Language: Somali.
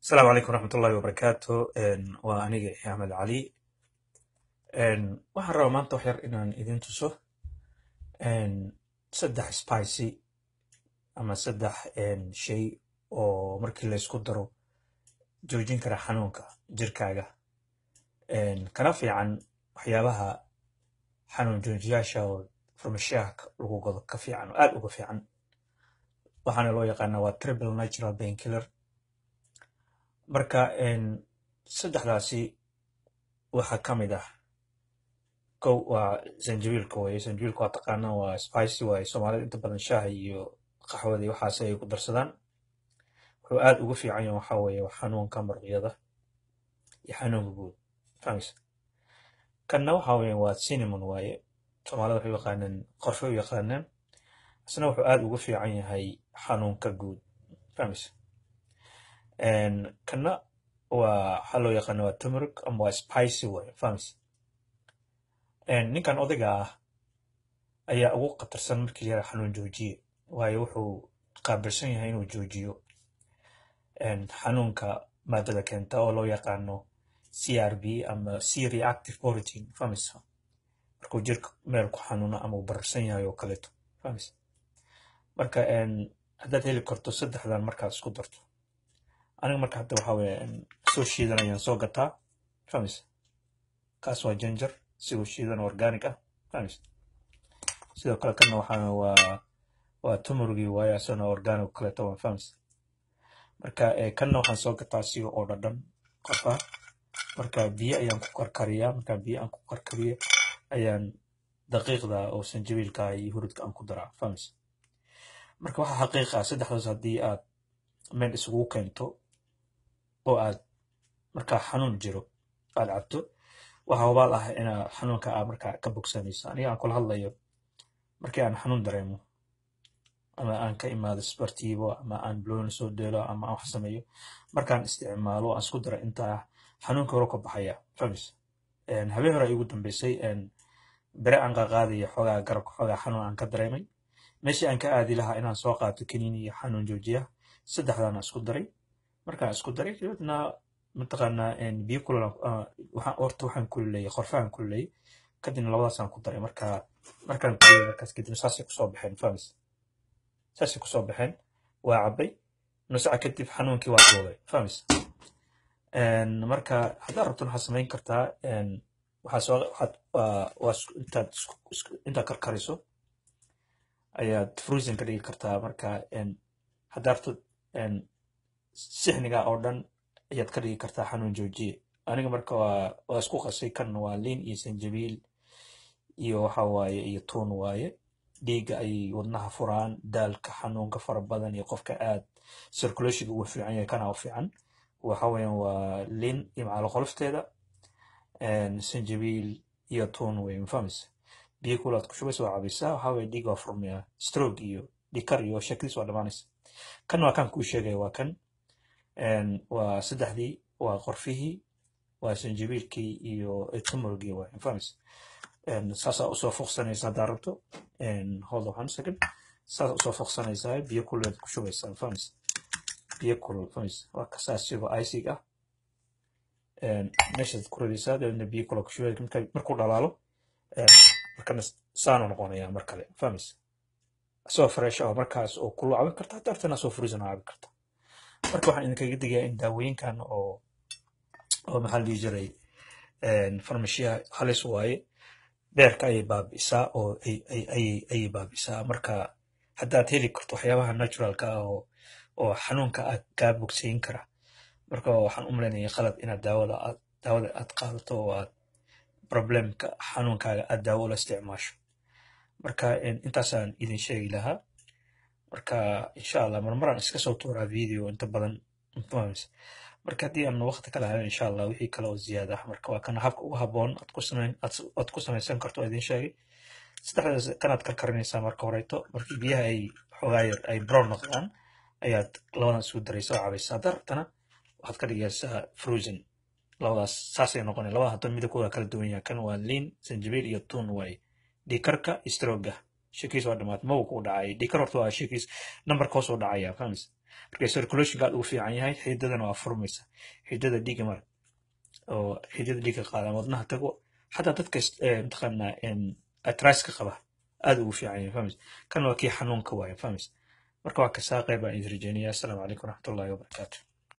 السلام عليكم ورحمة الله وبركاته وأنيقة أحمد علي waxaan rabaa maanta wax yar inaan idin tuso saddex spicy ama saddex shay oo markii la isku daro joojin kara xanuunka jirkaaga kana fiican waxyaabaha xanuun joojiyaasha oo farmashiyaha lagu gado ka fiican oo aad uga fiican waxaana loo yaqaanaa waa triple natural painkiller marka saddexdaasi waxaa ka mid ah kow waa zanjabiilka weeye zanjabiilka waa taqaanaa waa spicy waaye soomaalida inta badan shaaha iyo qaxwada iyo waxaas ay ku darsadaan wuxuu aad ugu fiican yahay waxaa weeye xanuunka marqiyada iyo xanuunka guud fahmaysa kanna waxaa weeye waa cinnamon waaye soomaalida waxay u yaqaanaan qorfe u yaqaanaan isna wuxuu aad ugu fiican yahay xanuunka guud fahmaysa kanna waxaa loo yaqaana waa turmeric ama waa spicy waaye fahmaysa ninkan odayga ah ayaa ugu khatarsan markii la yara xanuun joojiye waayo wuxuu qaabilsan yahay inuu joojiyo xanuunka maadada keenta oo loo yaqaano CRB ama C reactive protein fahmaysa markuu jirka meel ku xanuuno ama uu bararsan yahay oo kaleeto fahmaysa marka haddaad heli karto saddexdan markaad isku darto aniga marka hadda waxaa weeye soo shiidanayaan soo gataa fahmaysa kaas waa ginger sigoo shiidan organic ah fahmaysa sidoo kale kana waxaa waa tumurgii waaye asana organic kaleeto waa fahmaysa marka kanna waxaan soo gataa siga oo dhadhan qafa marka biyo ayaan ku karkariyaa marka biyo aan ku karkariyo ayaan daqiiqda oo sanjabiilka iyo hurudka aan ku daraa fahmaysa marka waxa xaqiiqa ah saddexdaas haddii aad meel isugu keento oo aad marka xanuun jiro aad cabto waxa hubaal ah inaa xanuunka aad marka ka bogsanayso aniga aan kula hadlayo markii aan xanuun dareemo ama aan ka imaado isbartiibo ama aan bloon soo deelo ama aan wax sameeyo markaan isticmaalo aan isku daro intaa xanuunka hore ka baxaya fahmaysa habeen hore igu dambeysay bere aan qaadaya xogaa garabka xogaa xanuun aan ka dareemay meeshii aan ka aadi lahaa inaan soo qaato kiniin iyo xanuun joojiya saddexdaana isku daray markaan isku daray kadibna mataqaanaa biyo kulul waxaan kululeeyay qorfaan kululeeyay kadibna labadaasaan ku daray markaan kululay markaas kadib saasay kusoo baxeen fahmaysa saasay kusoo baxeen waa cabbay nus saac kadib xanuunkii waa duubay fahmaysa marka haddaad rabto waxaad samayn kartaa intaad karkariso ayaad freezing ka dhigi kartaa marka haddaad rabto sixniga oo dhan ayaad ka dhigi kartaa xanuun joojiye aniga marka waa isku qasay kan waa liin iyo sanjabiil iyo waxa waaye iyo tuun waaye dhiigga ay wadnaha furaan daalka xanuunka fara badan iyo qofka aad circulation ugu fiican yahay kana u fiican waxa weeyaan waa liin iyo macal qolofteeda sanjabiil iyo tuun weyn fahmaysa biyo kulaad ku shubaysa waa cabaysaa waxa weeye dhiig waa furmaya stroke iyo dhikar iyo shakis waa dhamaanaysa kan waa kan kuu sheegaya waa kan waa saddexdii waa qorfihii waa sanjabiilkii iyo tumurgii waa fahmaysa saasaa usoo fuqsanaysa haddaad rabto hold on 1 second saasaa usoo fuqsanaysaa biyo kululeed ku shubaysaa fahmaysa biyo kulul fahmaysa waa kasaa sigoo icig ah meeshaad ku ridaysaa dabeedna biyo kulul ku shubaysa markuu dhalaalo markana saanu noqonayaa mar kale fahmaysa asoo fresh ah markaas oo kulul cabin karta haddaad rabtana asoo freezan cabin karta marka waxaan idinkaga digayaa in daawooyinkan oo maxaa la dhihi jiray farmashiyaha halis waaye beerka ayay baabi'isaa oo ayay baabi'isaa marka haddaad heli karto waxyaabaha naturalka ah oo xanuunka aad kaa bogsayn kara marka waxaan u malaynaya qalad inaad daawada aad qaadato oo aad problemka xanuunkaaga aad daawo la isticmaasho marka intaasaan idin sheegi lahaa marka insha allah marmaraan iska soo tuuraa video inta badan fahmaysa marka haddii aan waqti kala hayo insha allah wixii kale oo ziyaada ah marka waa kana habka ugu habboon aad ku samaysan karto idin sheegay saddexdaas kanaad karkarinaysaa marka horeyto markii biyaha ay xoogaa yar ay brown noqdaan ayaad labadan isku daraysa oo cabaysa haddaad rabtana waxaad ka dhigaysaa frozen labadaas saasay noqonaya labada hadda midabkooda kala duwan yahay kan waa liin sanjabiil iyo tuun waaye dhikarka stroga shakiis waa dhamaad ma uu ku dhacay dhikar horta waa shakiis numberka hoos u dhacaya fahmaysa marka circulation aad ugu fiican yahay xididadana waa furmaysa xididada dhiigga mara oo xididada dhiigga qaada wadnaha tago xataa dadka mataqaanaa atraiska qaba aad ugu fiican yahay fahmaysa kan waa kii xanuunka waaye fahmaysa marka waa kasaa qayb aan idin rajeynaya assalaamu calaykum waraxmatullaahi wabarakaatu